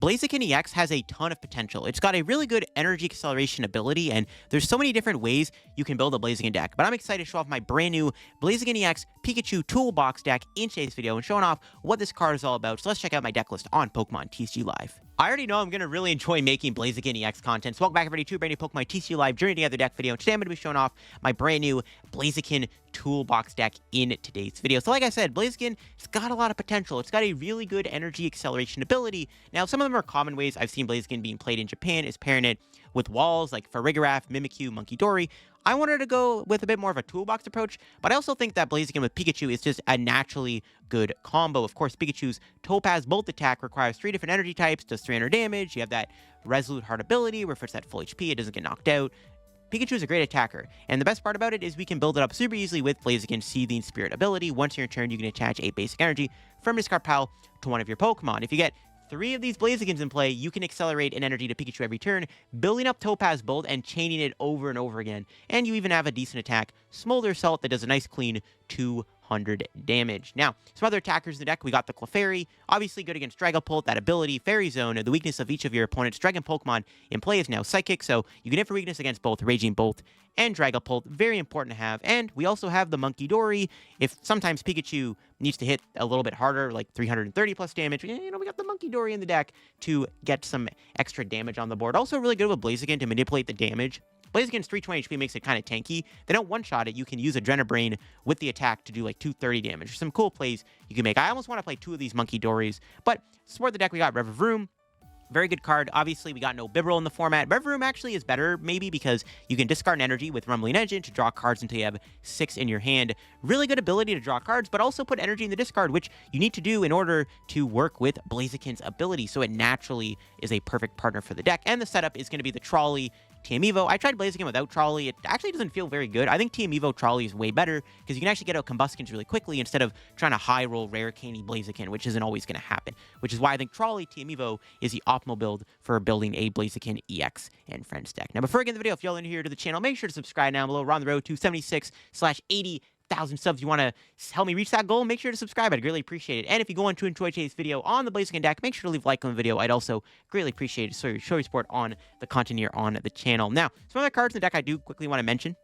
Blaziken EX has a ton of potential. It's got a really good energy acceleration ability, and there's so many different ways you can build a Blaziken deck. But I'm excited to show off my brand new Blaziken EX Pikachu Toolbox deck in today's video and showing off what this card is all about. So let's check out my deck list on Pokemon TCG Live. I already know I'm going to really enjoy making Blaziken EX content, so welcome back everybody to a brand new Pokemon TCG Live Journey Together deck video. Today I'm going to be showing off my brand new Blaziken Toolbox deck in today's video. So like I said, Blaziken, it's got a lot of potential. It's got a really good energy acceleration ability. Now, some of them are common ways I've seen Blaziken being played in Japan is pairing it with walls like Farigiraf, Mimikyu, Munkidori. I wanted to go with a bit more of a toolbox approach, but I also think that Blaziken with Pikachu is just a naturally good combo. Of course, Pikachu's Topaz Bolt attack requires 3 different energy types, does 300 damage. You have that Resolute Heart ability where if it's at full HP, it doesn't get knocked out. Pikachu is a great attacker, and the best part about it is we can build it up super easily with Blaziken's Seething Spirit ability. Once in your turn, you can attach a basic energy from your discard pile to one of your Pokemon. If you get 3 of these Blazikens in play, you can accelerate an energy to Pikachu every turn, building up Topaz Bolt and chaining it over and over again. And you even have a decent attack, Smolder Salt, that does a nice clean 200 damage. Now, some other attackers in the deck, we got the Clefairy, obviously good against Dragapult, that ability, Fairy Zone, the weakness of each of your opponent's Dragon Pokemon in play is now Psychic, so you can hit for weakness against both Raging Bolt and Dragapult, very important to have. And we also have the Munkidori. If sometimes Pikachu needs to hit a little bit harder, like 330 plus damage, you know, we got the Munkidori in the deck to get some extra damage on the board. Also really good with Blaziken to manipulate the damage. Blaziken's 320 HP makes it kind of tanky. They don't one-shot it. You can use Adrenabrain with the attack to do like 230 damage. There's some cool plays you can make. I almost want to play 2 of these Munkidoris, but to support the deck, we got Revavroom. Very good card. Obviously, we got no Bibarel in the format. Revavroom actually is better, maybe, because you can discard an energy with Rumbling Engine to draw cards until you have 6 in your hand. Really good ability to draw cards, but also put energy in the discard, which you need to do in order to work with Blaziken's ability, so it naturally is a perfect partner for the deck. And the setup is going to be the Trolley TM Evo. I tried Blaziken without Trolley. It actually doesn't feel very good. I think TM Evo Trolley is way better because you can actually get out Combuskens really quickly instead of trying to high roll Rare Candy Blaziken, which isn't always going to happen. Which is why I think Trolley TM Evo is the optimal build for building a Blaziken EX and Friends deck. Now, before I get into the video, if y'all are new here to the channel, make sure to subscribe down below. We're on the road to 76/80,000 subs. You want to help me reach that goal, make sure to subscribe. I'd greatly appreciate it. And if you go on to enjoy today's video on the Blaziken deck, make sure to leave a like on the video. I'd also greatly appreciate it. So show your support on the content here on the channel. Now, some other cards in the deck I do quickly want to mention.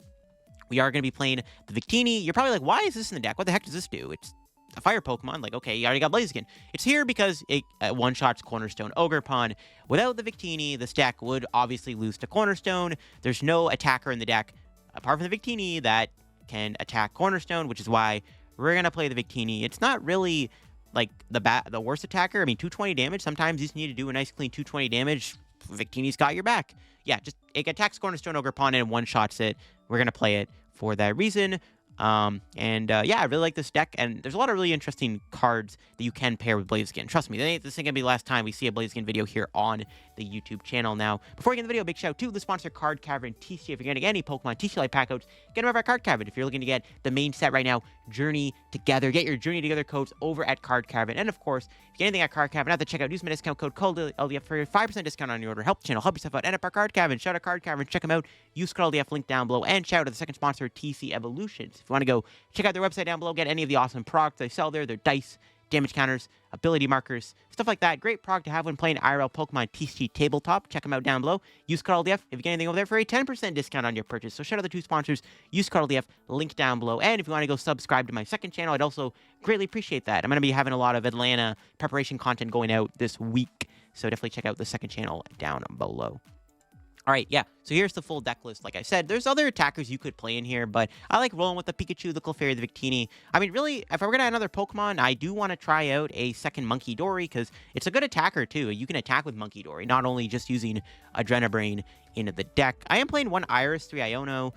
We are going to be playing the Victini. You're probably like, why is this in the deck? What the heck does this do? It's a fire Pokemon. Like, okay, you already got Blaziken. It's here because it one-shots Cornerstone Ogerpon. Without the Victini, this deck would obviously lose to Cornerstone. There's no attacker in the deck, apart from the Victini, that can attack Cornerstone, which is why we're going to play the Victini. It's not really like the worst attacker. I mean, 220 damage. Sometimes you just need to do a nice clean 220 damage. Victini's got your back. Yeah, just it attacks Cornerstone Ogerpon and one-shots it. We're going to play it for that reason. Yeah, I really like this deck, and there's a lot of really interesting cards that you can pair with Blaziken. Trust me, this ain't gonna be the last time we see a Blaziken video here on the YouTube channel. Now, before we get into the video, big shout out to the sponsor, Card Cavern TCG. If you're getting any Pokemon TCG Live pack codes, get them over at Card Cavern. If you're looking to get the main set right now, Journey Together, get your Journey Together codes over at Card Cavern. And of course, if you get anything at Card Cavern, have to check out, use my discount code LDF for a 5% discount on your order. Help the channel, help yourself out, and at our Card Cavern. Shout out Card Cavern, check them out. Use code LDF, link down below, and shout out to the second sponsor, TC Evolutions. If you want to go check out their website down below, get any of the awesome products they sell there, their dice, damage counters, ability markers, stuff like that. Great product to have when playing IRL Pokemon TCG Tabletop. Check them out down below. Use code LDF if you get anything over there for a 10% discount on your purchase. So shout out the 2 sponsors. Use code LDF, link down below. And if you want to go subscribe to my second channel, I'd also greatly appreciate that. I'm going to be having a lot of Atlanta preparation content going out this week. So definitely check out the second channel down below. All right, yeah, so here's the full deck list. Like I said, there's other attackers you could play in here, but I like rolling with the Pikachu, the Clefairy, the Victini. I mean, really, if I were going to add another Pokemon, I do want to try out a second Munkidori, because it's a good attacker, too. You can attack with Munkidori, not only just using Adrenabrain in the deck. I am playing 1 Iris, 3 Iono.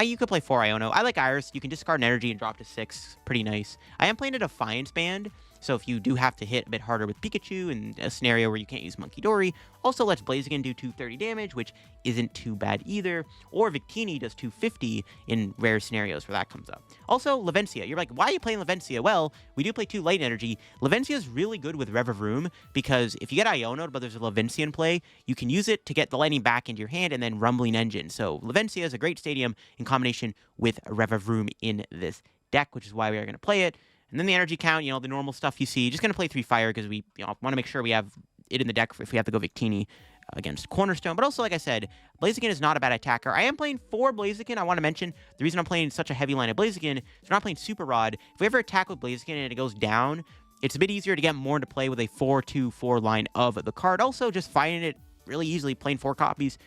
You could play 4 Iono. I like Iris. You can discard an energy and drop to 6. Pretty nice. I am playing a Defiance Band, so if you do have to hit a bit harder with Pikachu in a scenario where you can't use Munkidori, also lets Blaziken do 230 damage, which isn't too bad either. Or Victini does 250 in rare scenarios where that comes up. Also, Levincia. You're like, why are you playing Levincia? Well, we do play 2 light energy. Levincia is really good with Revavroom, because if you get Iono, but there's a Levincia in play, you can use it to get the lightning back into your hand and then Rumbling Engine. So Levincia is a great stadium in combination with Revavroom in this deck, which is why we are going to play it. And then the energy count, the normal stuff you see. Just going to play 3 fire because we want to make sure we have it in the deck if we have to go Victini against Cornerstone. But also, like I said, Blaziken is not a bad attacker. I am playing 4 Blaziken. I want to mention the reason I'm playing such a heavy line of Blaziken is we're not playing Super Rod. If we ever attack with Blaziken and it goes down, it's a bit easier to get more into play with a 4-2-4 line of the card. Also, just finding it really easily, playing 4 copies.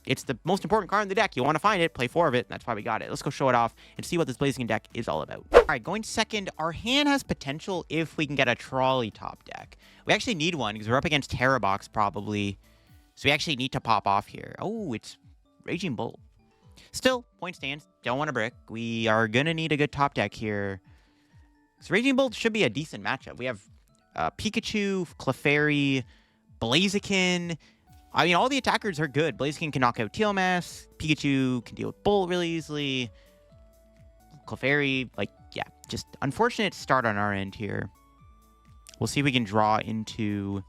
It's the most important card in the deck. You want to find it, play 4 of it. That's why we got it. Let's go show it off and see what this Blaziken deck is all about. All right, going second, our hand has potential if we can get a Trolley top deck. We actually need one because we're up against Terrabox probably. So we actually need to pop off here. Oh, it's Raging Bolt. Still, point stands. Don't want a brick. We are going to need a good top deck here. So Raging Bolt should be a decent matchup. We have Pikachu, Clefairy, Blaziken. I mean, all the attackers are good. Blaziken can knock out Tealmass. Pikachu can deal with Bolt really easily. Clefairy, like, yeah, just unfortunate start on our end here. We'll see if we can draw into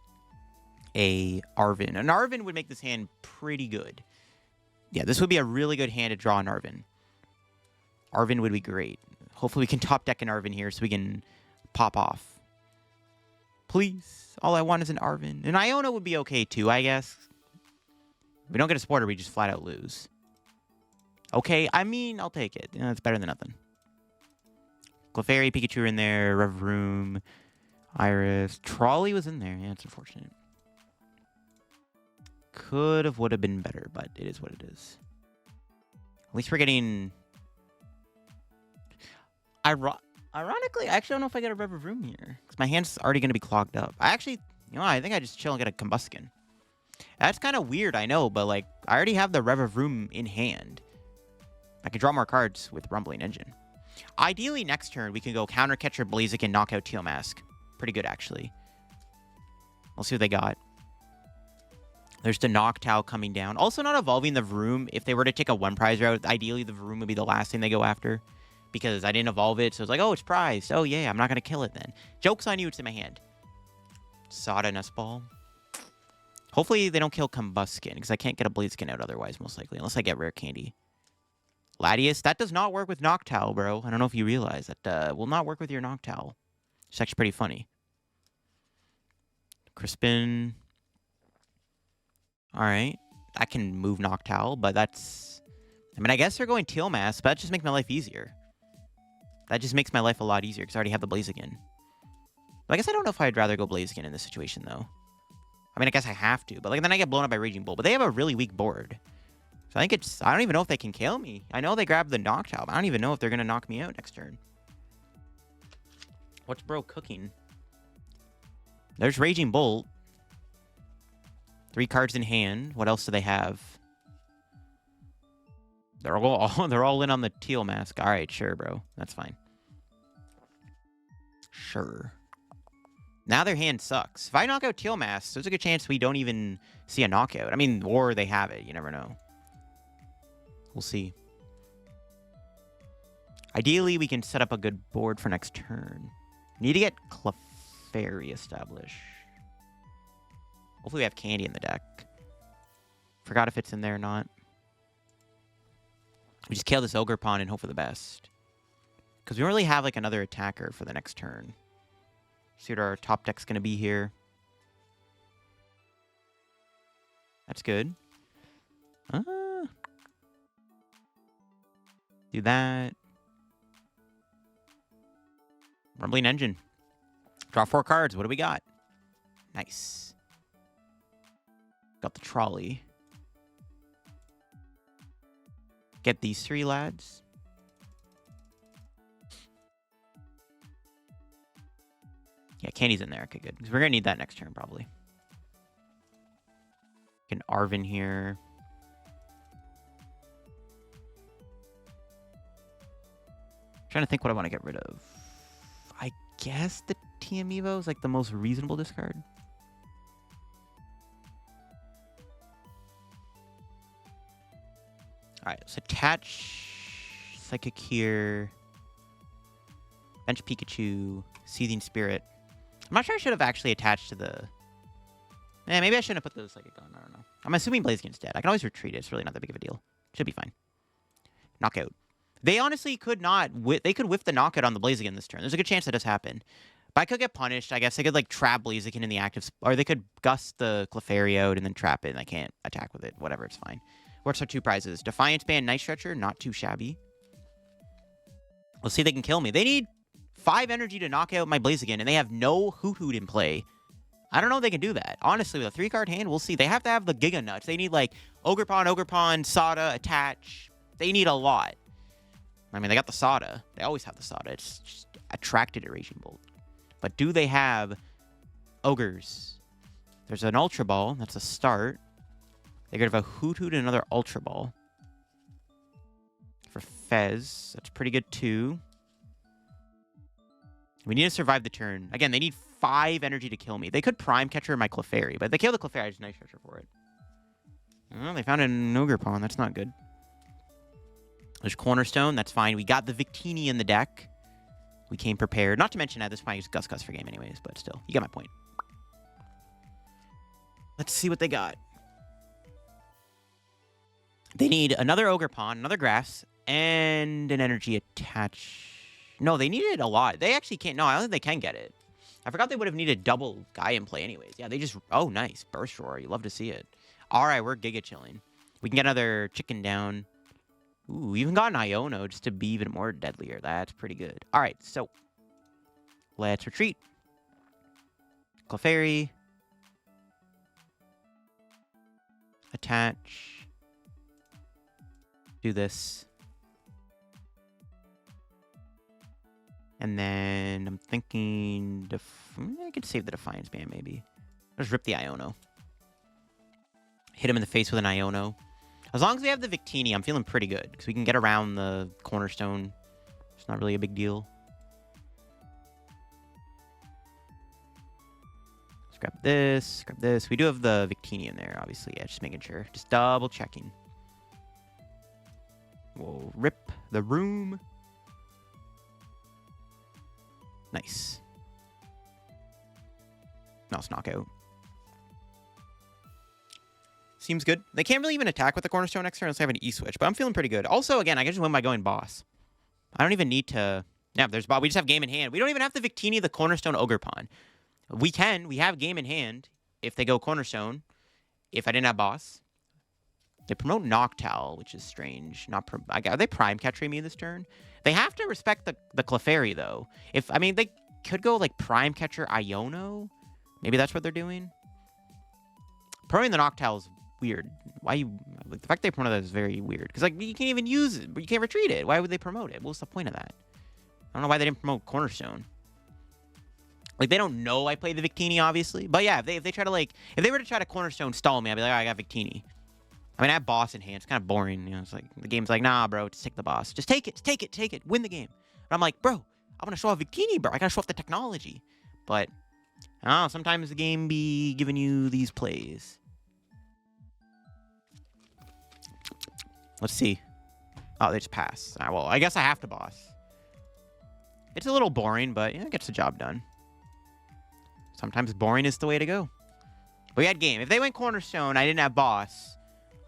a Arven. An Arven would make this hand pretty good. Yeah, this would be a really good hand to draw an Arven. Arven would be great. Hopefully we can top deck an Arven here so we can pop off. Please. All I want is an Arven. An Iono would be okay too, I guess. If we don't get a supporter, we just flat out lose. Okay, I mean, I'll take it. It's better than nothing. Clefairy, Pikachu are in there. Revavroom, Iris. Trolley was in there. Yeah, it's unfortunate. Would have been better, but it is what it is. At least we're getting... Ironically, I actually don't know if I get a Revavroom here. Because my hand's already going to be clogged up. I think I just chill and get a Combusken. That's kind of weird, I know, but like, I already have the Revavroom in hand. I can draw more cards with Rumbling Engine. Ideally, next turn, we can go Counter Catcher, Blaziken, knock out Tealmass. Pretty good, actually. We'll see what they got. There's the Noctowl coming down. Also not evolving the Varoom. If they were to take a 1-prize route, ideally the Varoom would be the last thing they go after. Because I didn't evolve it, so it's like, oh, it's prized. Oh, yeah, I'm not going to kill it then. Joke's on you, it's in my hand. Sada Nest Ball. Hopefully they don't kill Combusken, because I can't get a Blaziken out otherwise, most likely. Unless I get Rare Candy. Latias, that does not work with Noctowl, bro. I don't know if you realize. That will not work with your Noctowl. It's actually pretty funny. Crispin... Alright. I can move Noctowl, but that's... I mean, I guess they're going Tealmass, but that just makes my life easier. That just makes my life a lot easier, because I already have the Blaziken. But I guess I don't know if I'd rather go Blaziken in this situation, though. I mean, I guess I have to, but like then I get blown up by Raging Bull. But they have a really weak board. So I think it's... I don't even know if they can kill me. I know they grabbed the Noctowl, but I don't even know if they're going to knock me out next turn. What's bro cooking? There's Raging Bolt. 3 cards in hand. What else do they have? They're all in on the Tealmass. All right, sure, bro. That's fine. Sure. Now their hand sucks. If I knock out Tealmass, there's a good chance we don't even see a knockout. I mean, or they have it. You never know. We'll see. Ideally, we can set up a good board for next turn. Need to get Clefairy established. Hopefully we have Candy in the deck. Forgot if it's in there or not. We just kill this Ogre Pawn and hope for the best. Because we don't really have like another attacker for the next turn. See what our top deck's going to be here. That's good. Do that. Rumbling Engine. Draw 4 cards. What do we got? Nice. Got the Trolley. Get these 3 lads. Yeah, Candy's in there. Okay, good. Because we're going to need that next turn, probably. An Arven here. Trying to think what I want to get rid of. I guess the TM Evo is like the most reasonable discard. Alright, let's attach Psychic here. Bench Pikachu. Seething Spirit. I'm not sure I should have actually attached to the... maybe I shouldn't have put the Psychic on. I don't know. I'm assuming Blaziken's dead. I can always retreat it. It's really not that big of a deal. Should be fine. Knockout. They honestly could not... They could whiff the knockout on the Blaziken this turn. There's a good chance that does happen. But I could get punished. I guess I could, like, trap Blaziken in the active... Or they could gust the Clefairy out and then trap it, and I can't attack with it. Whatever, it's fine. What's our 2 prizes? Defiance Band, Night Stretcher. Not too shabby. Let's see if they can kill me. They need 5 energy to knock out my Blaziken, and they have no Hoot in play. I don't know if they can do that. Honestly, with a 3-card hand, we'll see. They have to have the Giga Nuts. They need, like, Ogerpon, Sada, Attach. They need a lot. I mean, they got the Sada. They always have the Sada. It's just attracted to Raging Bolt. But do they have Ogres? There's an Ultra Ball. That's a start. They could have a Hoot and another Ultra Ball. For Fez, that's pretty good, too. We need to survive the turn. Again, they need 5 energy to kill me. They could Prime Catcher my Clefairy, but if they kill the Clefairy, I just Night Stretcher for it. Oh, they found an Ogerpon. That's not good. There's Cornerstone. That's fine. We got the Victini in the deck. We came prepared. Not to mention, at this point, I use Gus for game anyways, but still. You get my point. Let's see what they got. They need another Ogerpon, another Grass, and an Energy Attach. No, they needed a lot. They actually can't. No, I don't think they can get it. I forgot they would have needed double Guy in play anyways. Yeah, they just... Oh, nice. Burst Roar. You love to see it. All right, we're Giga chilling. We can get another Chicken down. Ooh, we even got an Iono just to be even more deadlier. That's pretty good. All right, so let's retreat. Clefairy. Attach. Do this. And then I'm thinking... I could save the Defiance Band, maybe. Just rip the Iono. Hit him in the face with an Iono. As long as we have the Victini, I'm feeling pretty good. Because we can get around the Cornerstone. It's not really a big deal. Let's grab this. Grab this. We do have the Victini in there, obviously. Yeah, just making sure. Just double checking. We'll rip the room. Nice. Nice knockout. Seems good. They can't really even attack with the Cornerstone next turn unless they have an E-Switch, but I'm feeling pretty good. Also, again, I can just win by going boss. I don't even need to... Yeah, there's boss. We just have game in hand. We don't even have the Victini, the Cornerstone Ogerpon. We can. We have game in hand if they go Cornerstone. If I didn't have boss. They promote Noctowl, which is strange. Are they Prime Catching me this turn? They have to respect the Clefairy, though. I mean, they could go, like, Prime Catcher Iono. Maybe that's what they're doing. Promoting the Noctowl is weird. Like, the fact they promote that is very weird. Because, like, you can't even use it. You can't retreat it. Why would they promote it? What's the point of that? I don't know why they didn't promote Cornerstone. Like, they don't know I play the Victini, obviously. But, yeah, if they try to, like... If they were to try to Cornerstone stall me, I'd be like, oh, I got Victini. I mean, I have boss in hand. It's kind of boring. You know, it's like, the game's like, nah, bro, just take the boss. Just take it. Just take it. Take it. Win the game. But I'm like, bro, I want to show off Victini, bro. I got to show off the technology. But, I don't know. Sometimes the game be giving you these plays. Let's see. Oh, they just pass. Well, I guess I have to boss. It's a little boring, but, yeah, it gets the job done. Sometimes boring is the way to go. But we had game. If they went Cornerstone, I didn't have boss,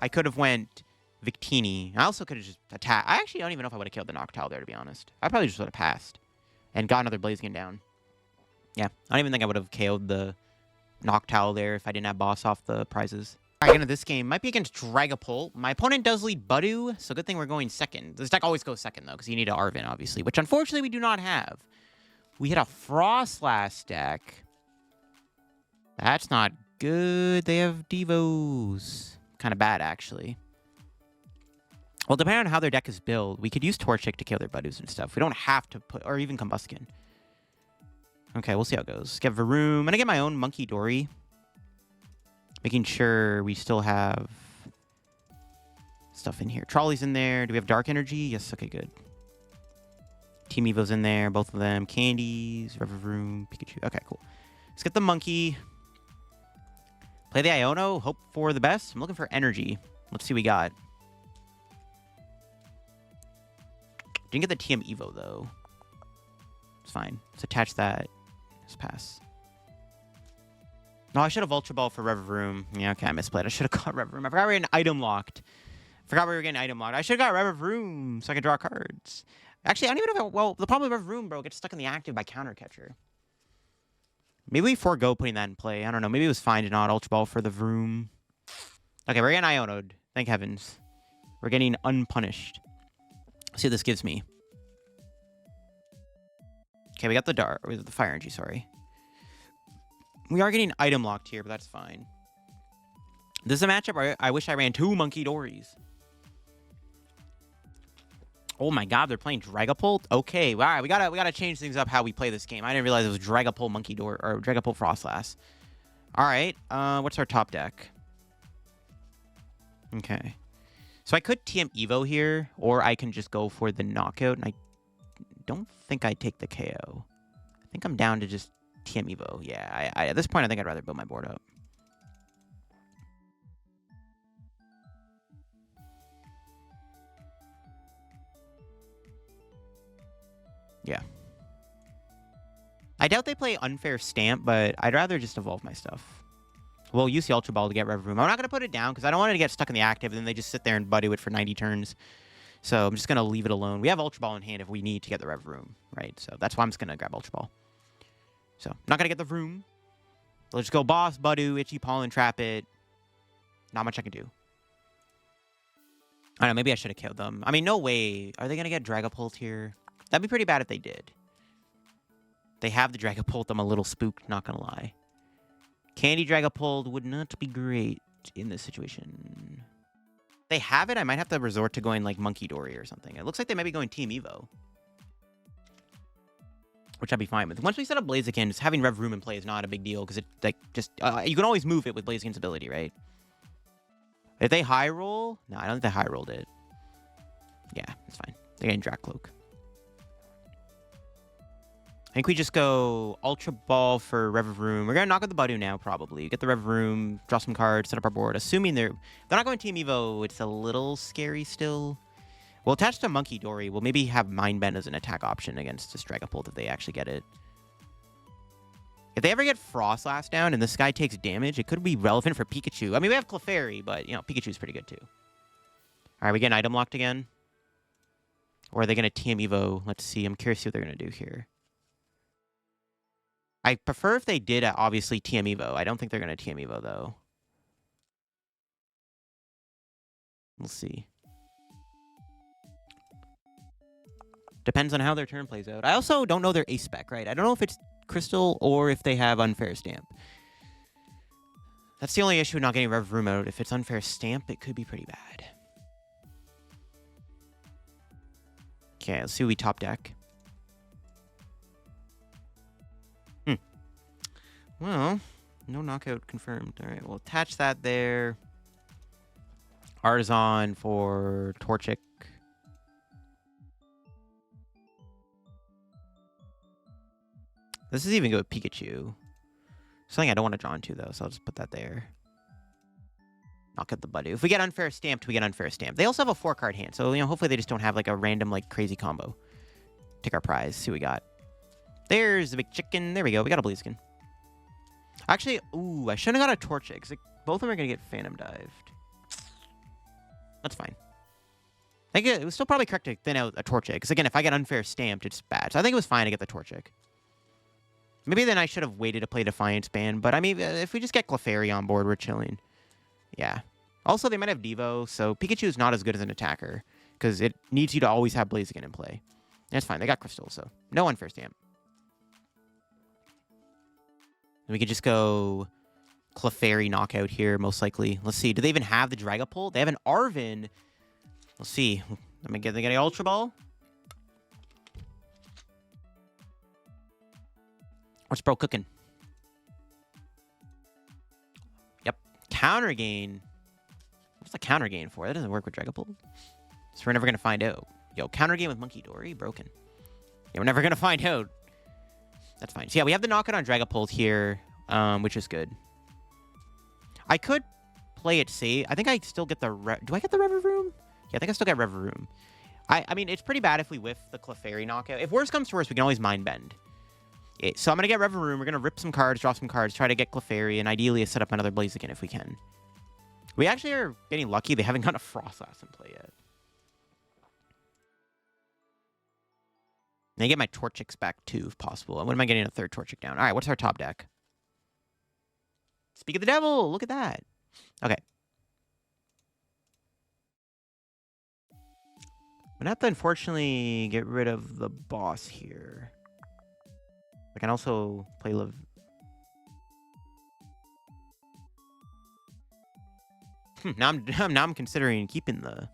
I could have went Victini. I also could have just attacked. I actually don't even know if I would have killed the Noctowl there, to be honest. I probably just would have passed and got another Blaziken down. Yeah, I don't even think I would have KO'd the Noctowl there if I didn't have boss off the prizes. All right, into this game. Might be against Dragapult. My opponent does lead Budu, so good thing we're going second. This deck always goes second, though, because you need an Arven, obviously, which unfortunately we do not have. We hit a Frostlass deck. That's not good. They have Devos. Kind of bad, actually. Well, depending on how their deck is built, we could use Torchic to kill their Budus and stuff. We don't have to put... Or even Combusken. Okay, we'll see how it goes. Get Varoom. I'm going to get my own Munkidori. Making sure we still have stuff in here. Trolley's in there. Do we have Dark Energy? Yes, okay, good. Team Evo's in there, both of them. Candies, Revavroom, Pikachu. Okay, cool. Let's get the Monkey. Play the Iono. Hope for the best. I'm looking for energy. Let's see what we got. Didn't get the TM Evo, though. It's fine. Let's attach that. Let's pass. No, I should have Ultra Ball for Revavroom. Yeah, okay, I misplayed. I should have got Revavroom. I forgot we were getting item locked. I should have got Revavroom so I could draw cards. Actually, I don't even know if well, the problem with Revavroom, bro, gets stuck in the active by Counter Catcher. Maybe we forego putting that in play. I don't know. Maybe it was fine to not Ultra Ball for the Vroom. Okay, we're getting Iono'd. Thank heavens. We're getting unpunished. Let's see what this gives me. Okay, we got the Fire Energy, sorry. We are getting item locked here, but that's fine. This is a matchup where I wish I ran 2 Munkidoris. Oh my god, they're playing Dragapult? Okay, all right, we gotta change things up how we play this game. I didn't realize it was Dragapult Munkidori or Dragapult Frostlass. All right, what's our top deck? Okay. So I could TM Evo here, or I can just go for the knockout, and I don't think I'd take the KO. I think I'm down to just TM Evo. Yeah, at this point, I think I'd rather build my board up. Yeah. I doubt they play Unfair Stamp, but I'd rather just evolve my stuff. We'll use the Ultra Ball to get Revavroom. I'm not going to put it down because I don't want it to get stuck in the active, and then they just sit there and buddy it for 90 turns. So I'm just going to leave it alone. We have Ultra Ball in hand if we need to get the Revavroom, right? So that's why I'm just going to grab Ultra Ball. So I'm not going to get the Vroom. Let's just go Boss, Budu, Itchy Pollen, Trap it. Not much I can do. I don't know, maybe I should have killed them. I mean, no way. Are they going to get Dragapult here? That'd be pretty bad if they did. They have the Dragapult. I'm a little spooked, not going to lie. Candy Dragapult would not be great in this situation. If they have it, I might have to resort to going like Munkidori or something. It looks like they might be going Team Evo, which I'd be fine with. Once we set up Blaziken, just having Revavroom in play is not a big deal because it like just you can always move it with Blaziken's ability, right? If they high roll, no, I don't think they high rolled it. Yeah, it's fine. They're getting Dracloak. I think we just go Ultra Ball for Revavroom. We're going to knock out the Budu now, probably. Get the Revavroom, draw some cards, set up our board. Assuming they're not going Team Evo, it's a little scary still. We'll attach to Munkidori. We'll maybe have Mind Bend as an attack option against this Dragapult if they actually get it. If they ever get Frostlass down and this guy takes damage, it could be relevant for Pikachu. I mean, we have Clefairy, but, you know, Pikachu's pretty good too. All right, we getting item locked again? Or are they going to Team Evo? Let's see. I'm curious to see what they're going to do here. I prefer if they did, obviously, TM Evo. I don't think they're going to TM Evo, though. We'll see. Depends on how their turn plays out. I also don't know their ace spec, right? I don't know if it's Crystal or if they have Unfair Stamp. That's the only issue with not getting Revavroom out. If it's Unfair Stamp, it could be pretty bad. Okay, let's see what we top deck. Well, no knockout confirmed. All right, we'll attach that there. Artisan for Torchic. This is even good with Pikachu. Something I don't want to draw into, though, so I'll just put that there. Knock out the Budu. If we get Unfair Stamped, we get Unfair Stamped. They also have a 4-card hand, so, you know, hopefully they just don't have, like, a random, like, crazy combo. Take our prize. See what we got. There's the big chicken. There we go. We got a Blaziken. Actually, ooh, I shouldn't have got a Torchic, because both of them are going to get Phantom Dived. That's fine. I think it was still probably correct to thin out a Torchic, because again, if I get Unfair Stamped, it's bad. So I think it was fine to get the Torchic. Maybe then I should have waited to play Defiance Band, but I mean, if we just get Clefairy on board, we're chilling. Yeah. Also, they might have Devo, so Pikachu is not as good as an attacker, because it needs you to always have Blaziken in play. That's fine. They got Crystal, so no Unfair Stamp. We could just go Clefairy knockout here, most likely. Let's see. Do they even have the Dragapult? They have an Arven. Let's see. They get an Ultra Ball. What's bro cooking? Yep. Counter gain. What's the counter gain for? That doesn't work with Dragapult. So we're never going to find out. Yo, counter gain with Munkidori? Broken. Yeah, we're never going to find out. That's fine. So yeah, we have the knockout on Dragapult here, which is good. I could play it safe. I think I still get the... Do I get the Revavroom? Yeah, I think I still get Revavroom. I mean, it's pretty bad if we whiff the Clefairy knockout. If worse comes to worse, we can always Mind Bend. So I'm going to get Revavroom. We're going to rip some cards, draw some cards, try to get Clefairy, and ideally set up another Blaziken if we can. We actually are getting lucky. They haven't got a Frostlass in play yet. And I get my Torchics back too, if possible. And when am I getting a third Torchic down? All right, what's our top deck? Speak of the devil. Look at that. Okay. I'm gonna have to unfortunately get rid of the boss here. I can also play now I'm considering keeping the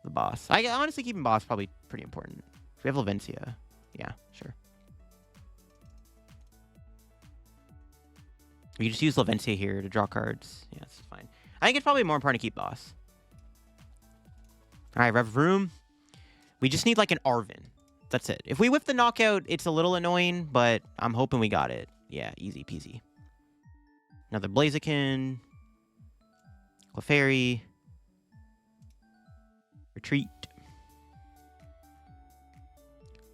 boss. Honestly, keeping boss probably pretty important. We have Levincia. Yeah, sure. We just use Levincia here to draw cards. Yeah, that's fine. I think it's probably more important to keep boss. All right, Revavroom. We just need like an Arven. That's it. If we whip the knockout, it's a little annoying, but I'm hoping we got it. Yeah, easy peasy. Another Blaziken. Clefairy. Retreat.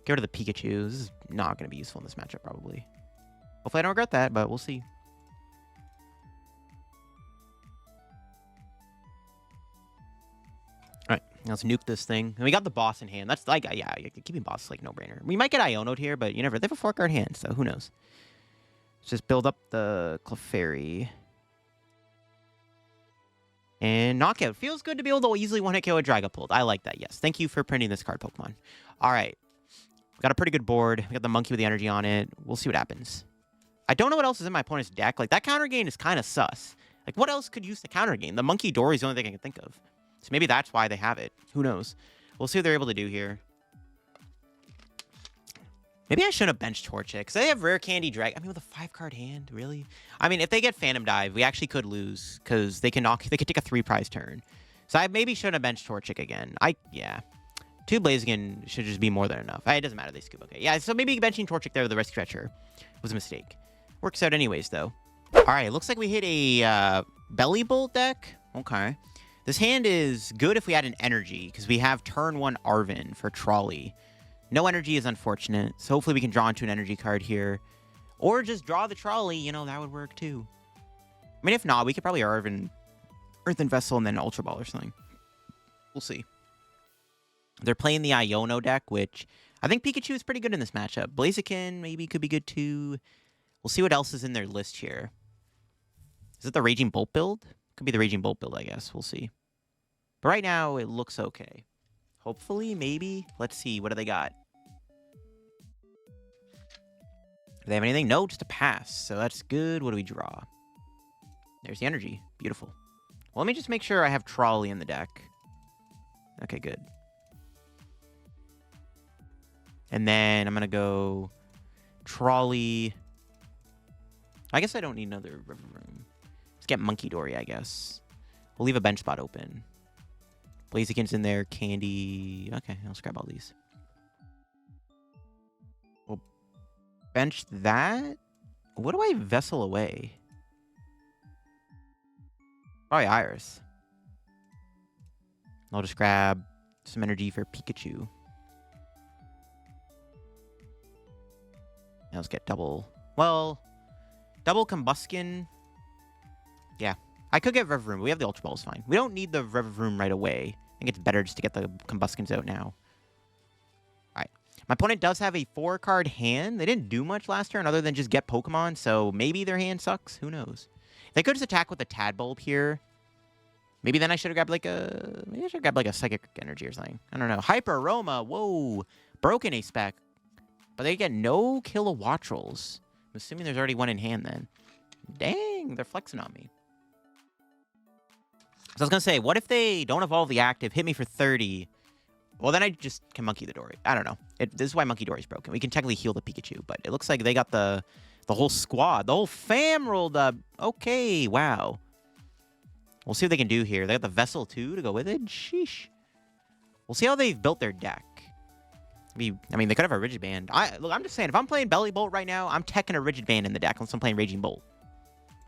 Get rid of the Pikachu. This is not going to be useful in this matchup, probably. Hopefully I don't regret that, but we'll see. Alright, let's nuke this thing. And we got the boss in hand. That's like, yeah, keeping boss is like no-brainer. We might get Iono'd here, but you never. They have a 4-card hand, so who knows. Let's just build up the Clefairy. And knockout. Feels good to be able to easily one-hit KO a Dragapult. I like that, yes. Thank you for printing this card, Pokemon. Alright. We got a pretty good board. We got the monkey with the energy on it. We'll see what happens. I don't know what else is in my opponent's deck. Like, that counter game is kind of sus. Like, what else could use the counter game? The Munkidori is the only thing I can think of. So maybe that's why they have it. Who knows? We'll see what they're able to do here. Maybe I shouldn't have benched Torchic, because they have Rare Candy Drag. I mean, with a 5-card hand, really? I mean, if they get Phantom Dive, we actually could lose, because they can take a 3-prize turn. So I maybe shouldn't have benched Torchic again. Yeah. 2 Blaziken should just be more than enough. It doesn't matter, they scoop. Okay, yeah, so maybe benching Torchic there with the Rescue Stretcher was a mistake. Works out anyways, though. Alright, it looks like we hit a Belly Bolt deck. Okay. This hand is good if we had an energy, because we have turn 1 Arven for Trolley. No energy is unfortunate, so hopefully we can draw into an energy card here. Or just draw the Trolley, you know, that would work too. I mean, if not, we could probably Arven, Earthen Vessel, and then Ultra Ball or something. We'll see. They're playing the Iono deck, which I think Pikachu is pretty good in this matchup. Blaziken maybe could be good too. We'll see what else is in their list here. Is it the Raging Bolt build? Could be the Raging Bolt build, I guess. We'll see. But right now, it looks okay. Hopefully, maybe. Let's see. What do they got? Do they have anything? No, just a pass. So that's good. What do we draw? There's the energy. Beautiful. Well, let me just make sure I have Trolley in the deck. Okay, good. And then I'm going to go Trolley. I guess I don't need another Revavroom. Let's get Munkidori, I guess. We'll leave a bench spot open. Blaziken's in there. Candy. Okay, I'll scrap all these. We'll bench that. What do I Vessel away? Probably Iris. I'll just grab some energy for Pikachu. Now let's get double. Well, double Combusken. Yeah. I could get Revavroom. We have the Ultra Balls, fine. We don't need the Revavroom right away. I think it's better just to get the Combuskens out now. Alright. My opponent does have a 4-card hand. They didn't do much last turn other than just get Pokemon, so maybe their hand sucks. Who knows? They could just attack with a Tadbulb here. Maybe then I should have grabbed like a... Maybe I should have grabbed like a Psychic Energy or something. I don't know. Hyper Aroma. Whoa. Broken a spec. But they get no Kilowattrels. I'm assuming there's already one in hand then. Dang, they're flexing on me. So I was going to say, what if they don't evolve the active, hit me for 30? Well, then I just can Monkey the Dory. I don't know. This is why Munkidori is broken. We can technically heal the Pikachu, but it looks like they got the whole squad. The whole fam rolled up. Okay, wow. We'll see what they can do here. They got the Vessel, too, to go with it. Sheesh. We'll see how they've built their deck. I mean, they could have a Rigid Band. Look, I'm just saying, if I'm playing Belly Bolt right now, I'm teching a Rigid Band in the deck unless I'm playing Raging Bolt.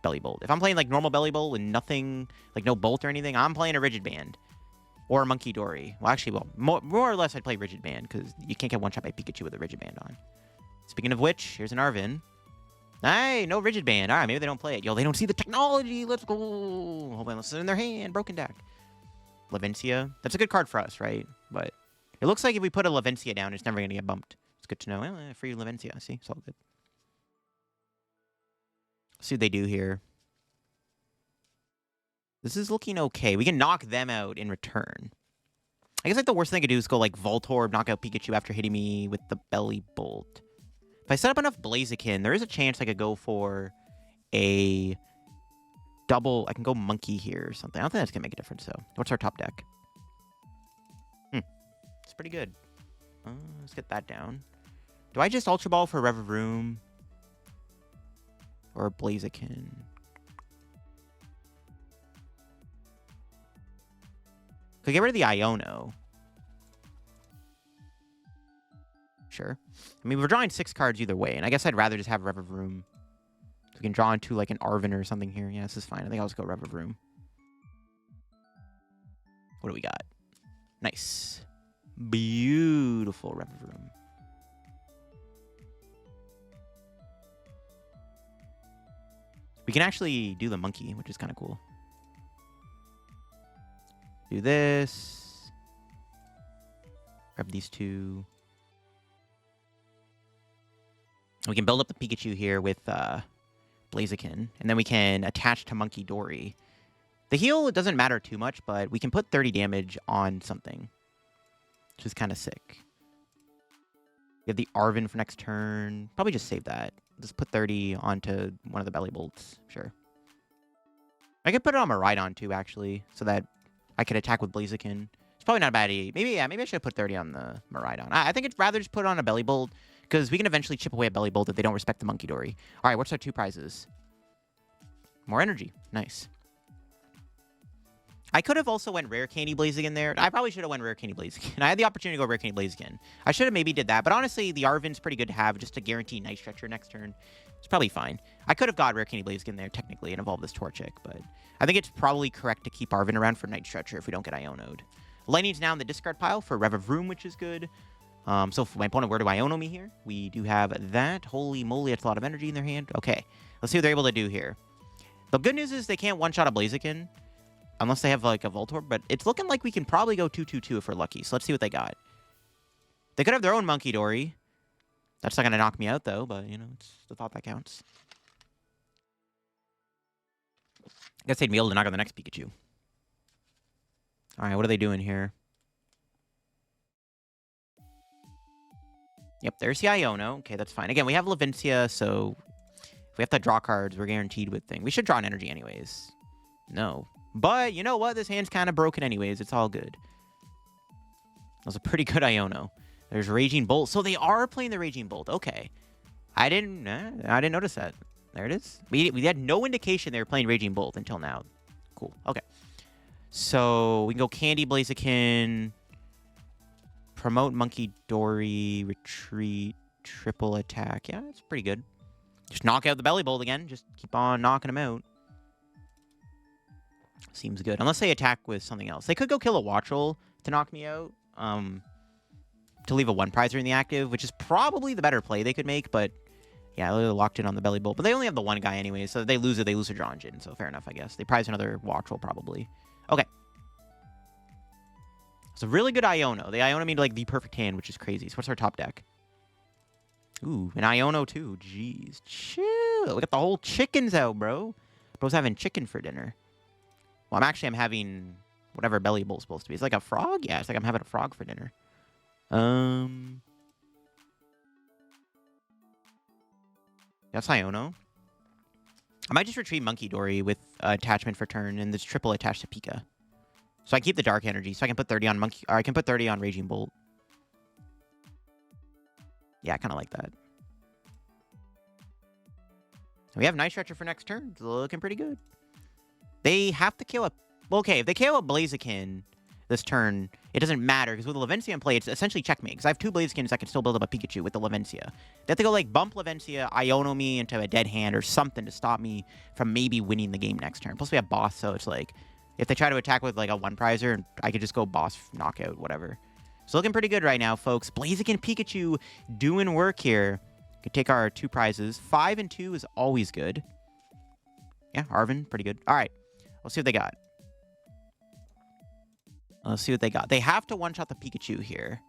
Belly Bolt. If I'm playing, like, normal Belly Bolt and nothing, like, no Bolt or anything, I'm playing a Rigid Band. Or a Munkidori. Well, actually, well, more or less, I'd play Rigid Band, because you can't get one-shot by Pikachu with a Rigid Band on. Speaking of which, here's an Arven. Hey, no Rigid Band. All right, maybe they don't play it. Yo, they don't see the technology. Let's go. Hold on, let's in their hand. Broken deck. Levincia. That's a good card for us, right? But it looks like if we put a Levincia down, it's never going to get bumped. It's good to know. Well, free Levincia. See, it's all good. Let's see what they do here. This is looking okay. We can knock them out in return. I guess like the worst thing I could do is go like Voltorb, knock out Pikachu after hitting me with the Belly Bolt. If I set up enough Blaziken, there is a chance I could go for a double. I can go Monkey here or something. I don't think that's going to make a difference, though. What's our top deck? It's pretty good. Let's get that down. Do I just Ultra Ball for Revavroom? Or Blaziken? Could get rid of the Iono. Sure. I mean, we're drawing 6 cards either way, and I guess I'd rather just have Revavroom. So we can draw into like an Arven or something here. Yeah, this is fine. I think I'll just go Revavroom. What do we got? Nice. Beautiful Revavroom. We can actually do the monkey, which is kind of cool. Do this. Grab these 2. We can build up the Pikachu here with Blaziken, and then we can attach to Munkidori. The heal doesn't matter too much, but we can put 30 damage on something, which is kind of sick. We have the Arven for next turn. Probably just save that. Just put 30 onto one of the Belly Bolts. Sure. I could put it on Miraidon too, actually, so that I could attack with Blaziken. It's probably not a bad idea. Maybe I should put 30 on the Miraidon. I think it's rather just put on a Belly Bolt, because we can eventually chip away a Belly Bolt if they don't respect the Munkidori. All right, what's our 2 prizes? More energy. Nice. I could have also went Rare Candy Blaziken there. I probably should have went Rare Candy Blaziken. I had the opportunity to go Rare Candy Blaziken. I should have maybe did that, but honestly, the Arven's pretty good to have just to guarantee Night Stretcher next turn. It's probably fine. I could have got Rare Candy Blaziken there technically and evolved this Torchic, but I think it's probably correct to keep Arven around for Night Stretcher if we don't get Iono'd. Lightning's now in the discard pile for Revavroom, which is good. So for my opponent, where do Iono me here? We do have that. Holy moly, that's a lot of energy in their hand. Okay, let's see what they're able to do here. The good news is they can't one-shot a Blaziken unless they have like a Voltorb, but it's looking like we can probably go 2-2-2 if we're lucky. So let's see what they got. They could have their own Munkidori. That's not going to knock me out, though, but, you know, it's the thought that counts. I guess they'd be able to knock out the next Pikachu. All right, what are they doing here? Yep, there's the Iono. Okay, that's fine. Again, we have Levincia, so if we have to draw cards, we're guaranteed with thing. We should draw an energy anyways. No. But, you know what? This hand's kind of broken anyways. It's all good. That was a pretty good Iono. There's Raging Bolt. So they are playing the Raging Bolt. Okay. I didn't notice that. There it is. We had no indication they were playing Raging Bolt until now. Cool. Okay. So we can go Candy Blaziken, promote Munkidori, retreat, triple attack. Yeah, it's pretty good. Just knock out the Belly Bolt again. Just keep on knocking them out. Seems good. Unless they attack with something else. They could go kill a Watchel to knock me out. To leave a 1-prizer in the active, which is probably the better play they could make, but yeah, they're locked in on the Belly Bolt. But they only have the 1 guy anyway, so if they lose it, they lose a draw engine. So fair enough, I guess. They prize another Watchel probably. Okay. It's a really good Iono. The Iono made like the perfect hand, which is crazy. So what's our top deck? Ooh, an Iono too. Jeez. Chill. We got the whole chickens out, bro. Bro's having chicken for dinner. Well, I'm having whatever Belly Bolt's supposed to be. It's like a frog? Yeah, it's like I'm having a frog for dinner. That's Iono. I might just retreat Munkidori with attachment for turn and this triple attached to Pika. So I keep the dark energy, so I can put 30 on Monkey, or I can put 30 on Raging Bolt. Yeah, I kind of like that. We have Night Stretcher for next turn. It's looking pretty good. They have to kill a... Well, okay, if they kill a Blaziken this turn, it doesn't matter, because with the Levincia in play, it's essentially checkmate, because I have 2 Blazikens, I can still build up a Pikachu with the Levincia. They have to go, like, bump Levincia, Iono me into a dead hand or something to stop me from maybe winning the game next turn. Plus, we have Boss, so it's like, if they try to attack with, like, a 1-prizer, I could just go Boss, knockout, whatever. So looking pretty good right now, folks. Blaziken Pikachu doing work here. Could take our 2 prizes. 5 and 2 is always good. Yeah, Arven, pretty good. All right, let's see what they got. Let's see what they got. They have to one-shot the Pikachu here.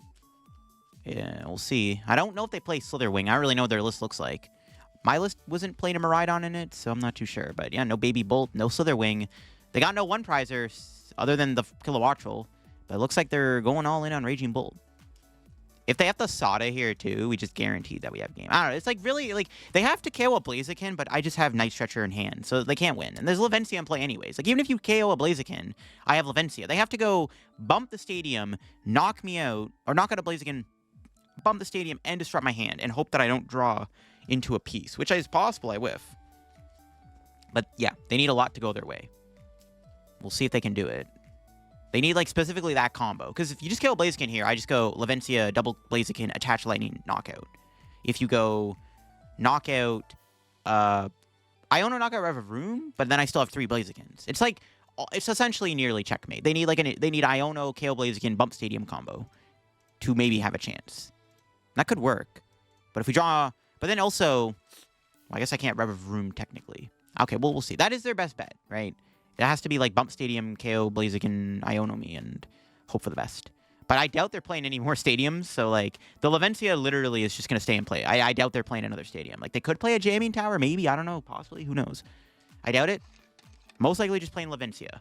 Yeah, we'll see. I don't know if they play Slitherwing. I don't really know what their list looks like. My list wasn't playing a Miraidon in it, so I'm not too sure. But yeah, no Baby Bolt, no Slitherwing. They got no one prizer other than the Kilowattrel, but it looks like they're going all in on Raging Bull. If they have the Sada here too, we just guaranteed that we have game. I don't know. It's like really like they have to KO a Blaziken, but I just have Night Stretcher in hand, so they can't win. And there's Levincia in play anyways. Like even if you KO a Blaziken, I have Levincia. They have to go bump the stadium, knock me out, or knock out a Blaziken, bump the stadium, and disrupt my hand, and hope that I don't draw into a piece, which is possible. I whiff. But yeah, they need a lot to go their way. We'll see if they can do it. They need, like, specifically that combo. Because if you just kill Blaziken here, I just go Levincia, double Blaziken, attach lightning, knockout. If you go knockout, Iono knockout Revavroom, but then I still have 3 Blazikens. It's like, it's essentially nearly checkmate. They need, like, they need Iono, KO Blaziken, bump stadium combo to maybe have a chance. That could work. But if we draw, but then also, well, I guess I can't Revavroom technically. Okay, well, we'll see. That is their best bet, right? It has to be like Bump Stadium, KO, Blaziken, Iono me, and hope for the best. But I doubt they're playing any more stadiums, so like the Levincia literally is just going to stay in play. I doubt they're playing another stadium. Like they could play a Jamming Tower, maybe, I don't know, possibly, who knows. I doubt it. Most likely just playing Levincia.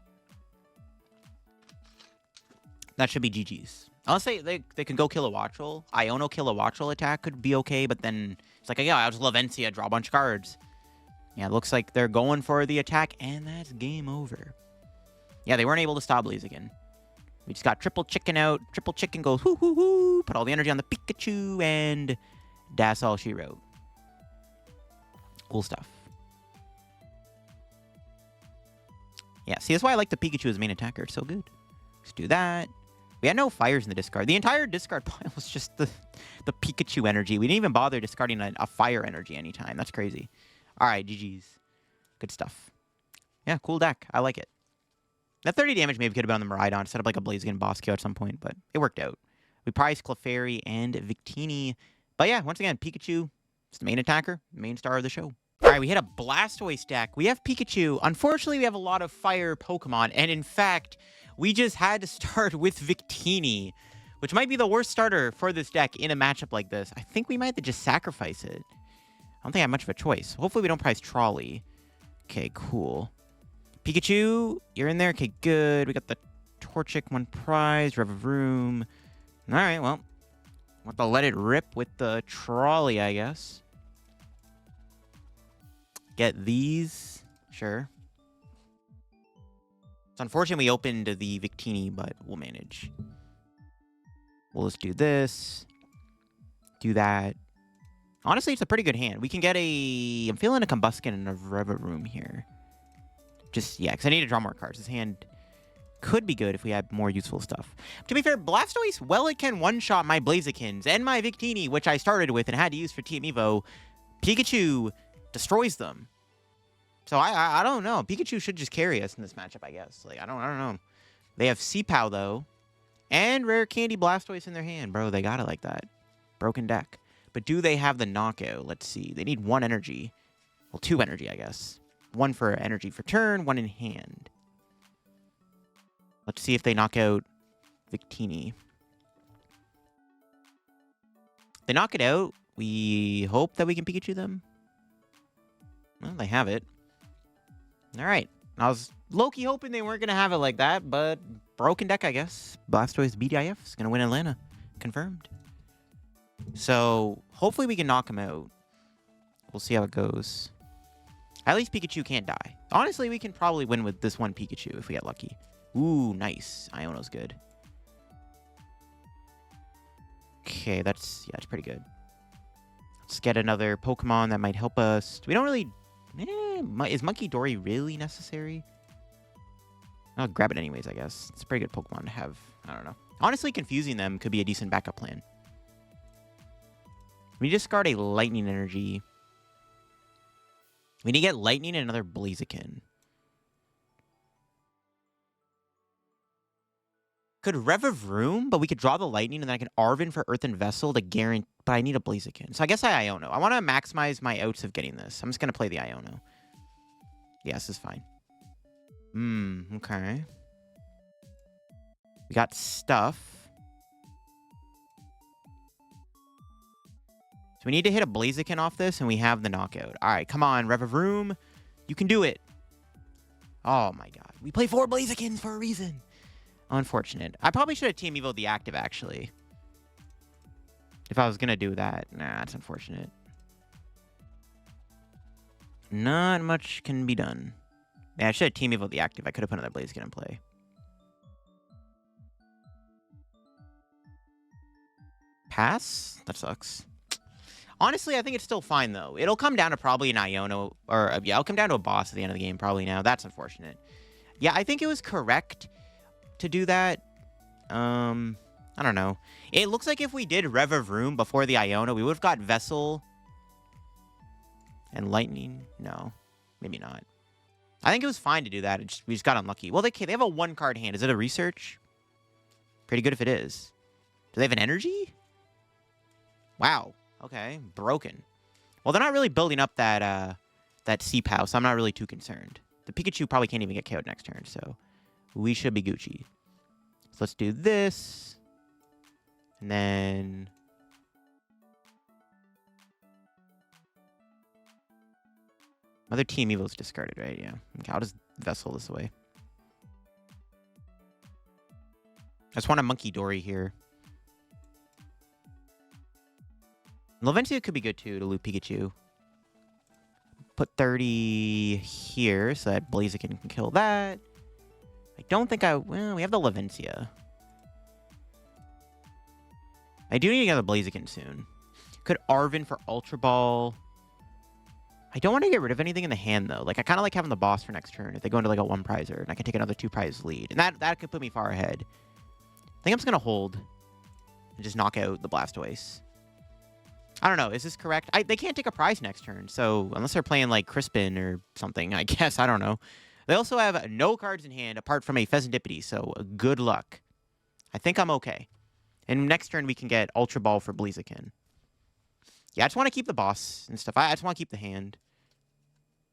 That should be GG's. Unless they can go Kilowattrel. Iono Kilowattrel attack could be okay, but then it's like, yeah, I'll just Levincia, draw a bunch of cards. Yeah, it looks like they're going for the attack, and that's game over. Yeah, they weren't able to stop Blaziken. We just got triple chicken out. Triple chicken goes hoo hoo hoo. Put all the energy on the Pikachu, and that's all she wrote. Cool stuff. Yeah, see, that's why I like the Pikachu as main attacker. It's so good. Let's do that. We had no fires in the discard. The entire discard pile was just the Pikachu energy. We didn't even bother discarding a fire energy anytime. That's crazy. All right, GG's. Good stuff. Yeah, cool deck. I like it. That 30 damage maybe could have been on the Miraidon, set up like a Blaziken boss kill at some point, but it worked out. We prized Clefairy and Victini. But yeah, once again, Pikachu is the main attacker, main star of the show. All right, we hit a Blastoise deck. We have Pikachu. Unfortunately, we have a lot of fire Pokemon, and in fact, we just had to start with Victini, which might be the worst starter for this deck in a matchup like this. I think we might have to just sacrifice it. I don't think I have much of a choice. Hopefully we don't prize Trolley. Okay, cool. Pikachu, you're in there. Okay, good. We got the Torchic, 1 prize. Revavroom. All right, well. We'll have to let it rip with the Trolley, I guess. Get these. Sure. It's unfortunate we opened the Victini, but we'll manage. We'll just do this. Do that. Honestly, it's a pretty good hand. We can get a... I'm feeling a Combusken and a Revavroom here. Just, yeah, because I need to draw more cards. This hand could be good if we had more useful stuff. To be fair, Blastoise, well, it can one-shot my Blazikens and my Victini, which I started with and had to use for Team Evo. Pikachu destroys them. So I don't know. Pikachu should just carry us in this matchup, I guess. Like, I don't know. They have C-Pow, though. And Rare Candy Blastoise in their hand. Bro, they got it like that. Broken deck. But do they have the knockout? Let's see. They need 1 energy. Well, 2 energy, I guess. 1 for energy for turn, 1 in hand. Let's see if they knock out Victini. If they knock it out, we hope that we can Pikachu them. Well, they have it. All right. I was low-key hoping they weren't going to have it like that, but broken deck, I guess. Blastoise BDIF is going to win Atlanta. Confirmed. So, hopefully we can knock him out. We'll see how it goes. At least Pikachu can't die. Honestly, we can probably win with this one Pikachu if we get lucky. Ooh, nice. Iono's good. Okay, that's pretty good. Let's get another Pokemon that might help us. We don't really... is Munkidori really necessary? I'll grab it anyways, I guess. It's a pretty good Pokemon to have. I don't know. Honestly, confusing them could be a decent backup plan. We discard a Lightning Energy. We need to get Lightning and another Blaziken. Could Revavroom, but we could draw the Lightning, and then I can Arven for Earthen Vessel to guarantee... But I need a Blaziken. So I guess I Iono. I want to maximize my outs of getting this. I'm just going to play the Iono. Yeah, this is fine. Okay. We got stuff. So we need to hit a Blaziken off this, and we have the knockout. All right, come on, Revavroom. You can do it. Oh my god. We play 4 Blazikens for a reason. Unfortunate. I probably should have Team Evo the active, actually. If I was going to do that. Nah, that's unfortunate. Not much can be done. Yeah, I should have Team Evo the active. I could have put another Blaziken in play. Pass? That sucks. Honestly, I think it's still fine, though. It'll come down to probably an Iono, or, yeah, it'll come down to a boss at the end of the game, probably now. That's unfortunate. Yeah, I think it was correct to do that. I don't know. It looks like if we did Revavroom before the Iono, we would have got Vessel and Lightning. No, maybe not. I think it was fine to do that. We just got unlucky. Well, they have a 1-card hand. Is it a research? Pretty good if it is. Do they have an energy? Wow. Okay, broken. Well, they're not really building up that C-Pow, so I'm not really too concerned. The Pikachu probably can't even get KO'd next turn, so we should be Gucci. So let's do this. And then... Other Team Evo's discarded, right? Yeah. Okay, I'll just Vessel this away. I just want a Munkidori here. Levincia could be good, too, to loot Pikachu. Put 30 here, so that Blaziken can kill that. I don't think well, we have the Levincia. I do need to get the Blaziken soon. Could Arven for Ultra Ball. I don't want to get rid of anything in the hand, though. Like, I kind of like having the boss for next turn if they go into, like, a 1-prizer, and I can take another 2-prize lead. And that could put me far ahead. I think I'm just going to hold and just knock out the Blastoise. I don't know. Is this correct? They can't take a prize next turn, so unless they're playing, like, Crispin or something, I guess. I don't know. They also have no cards in hand apart from a Pheasantipity, so good luck. I think I'm okay. And next turn, we can get Ultra Ball for Blaziken. Yeah, I just want to keep the boss and stuff. I just want to keep the hand.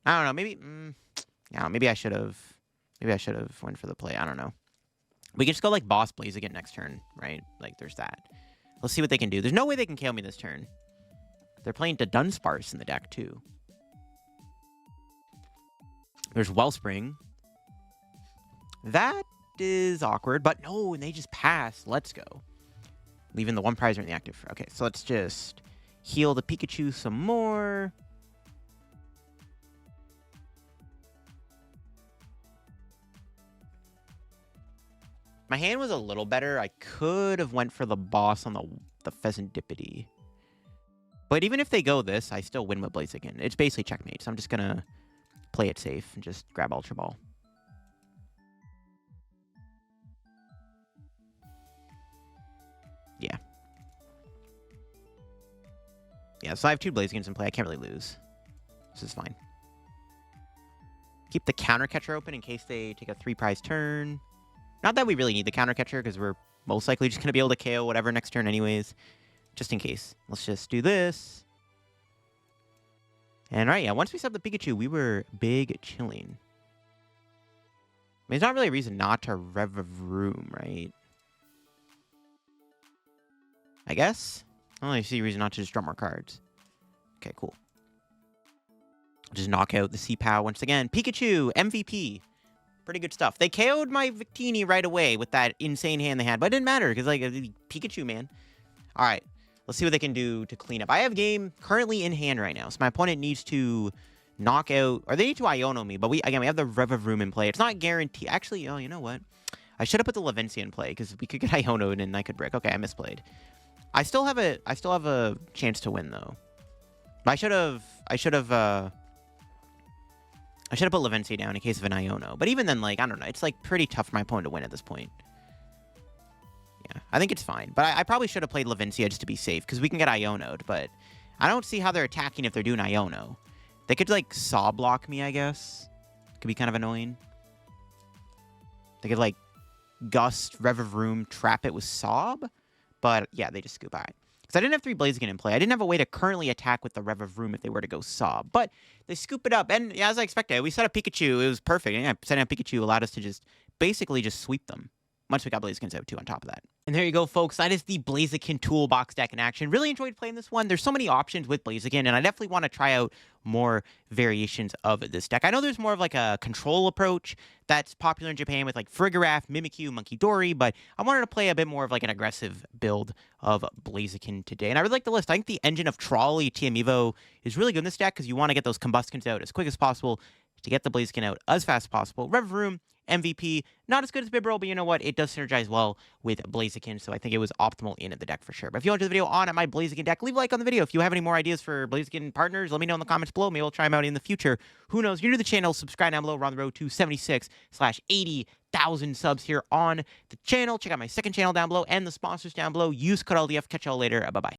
I don't know. Maybe... yeah, maybe I should have... Maybe I should have went for the play. I don't know. We can just go, like, boss Blaziken next turn, right? Like, there's that. Let's see what they can do. There's no way they can KO me this turn. They're playing the Dunsparce in the deck, too. There's Wellspring. That is awkward, but no, and they just pass. Let's go. Leaving the 1-prizer in the active. Okay, so let's just heal the Pikachu some more. My hand was a little better. I could have went for the boss on the Pheasantipity. But even if they go this, I still win with Blaziken. It's basically checkmate, so I'm just going to play it safe and just grab Ultra Ball. Yeah. Yeah, so I have 2 Blazikens in play. I can't really lose. This is fine. Keep the counter catcher open in case they take a 3-prize turn. Not that we really need the counter catcher, because we're most likely just going to be able to KO whatever next turn anyways. Just in case. Let's just do this. And right, yeah, once we set up the Pikachu, we were big chilling. I mean, there's not really a reason not to Revavroom, right? I guess? I don't really see a reason not to just draw more cards. Okay, cool. Just knock out the C-Pow once again. Pikachu, MVP. Pretty good stuff. They KO'd my Victini right away with that insane hand they had, but it didn't matter, because, like, Pikachu, man. All right. Let's see what they can do to clean up. I have game currently in hand right now, so my opponent needs to knock out... Or they need to Iono me, but we have the Revavroom in play. It's not guaranteed. Actually, oh, you know what? I should have put the Levincia in play, because we could get Iono'd and I could brick. Okay, I misplayed. I still have a chance to win, though. But I should have put Levincia down in case of an Iono. But even then, like, I don't know. It's, like, pretty tough for my opponent to win at this point. Yeah, I think it's fine. But I probably should have played Levincia just to be safe, because we can get Iono'd. But I don't see how they're attacking if they're doing Iono. They could, like, Saw block me, I guess. Could be kind of annoying. They could, like, Gust, Revavroom, trap it with Sob. But, yeah, they just scoop. All right. Because I didn't have 3 Blaziken in play. I didn't have a way to currently attack with the Revavroom if they were to go Sob. But they scoop it up. And, yeah, as I expected, we set up Pikachu. It was perfect. And, yeah, setting up Pikachu allowed us to just basically just sweep them. once we got Blazikens out too on top of that. And there you go, folks. That is the Blaziken Toolbox deck in action. Really enjoyed playing this one. There's so many options with Blaziken, and I definitely want to try out more variations of this deck. I know there's more of like a control approach that's popular in Japan with like Farigiraf, Mimikyu, Munkidori, but I wanted to play a bit more of like an aggressive build of Blaziken today. And I really like the list. I think the Engine of Trolley TM Evo is really good in this deck because you want to get those Combuskens out as quick as possible to get the Blaziken out as fast as possible. Revavroom MVP, not as good as Bibarel, but you know what? It does synergize well with Blaziken, so I think it was optimal in the deck for sure. But if you enjoyed the video on my Blaziken deck, leave a like on the video. If you have any more ideas for Blaziken partners, let me know in the comments below. Maybe we'll try them out in the future. Who knows? You're new to the channel, subscribe down below. We're on the road to 76/80,000 subs here on the channel. Check out my second channel down below and the sponsors down below. Use code LDF. Catch y'all later. Bye-bye.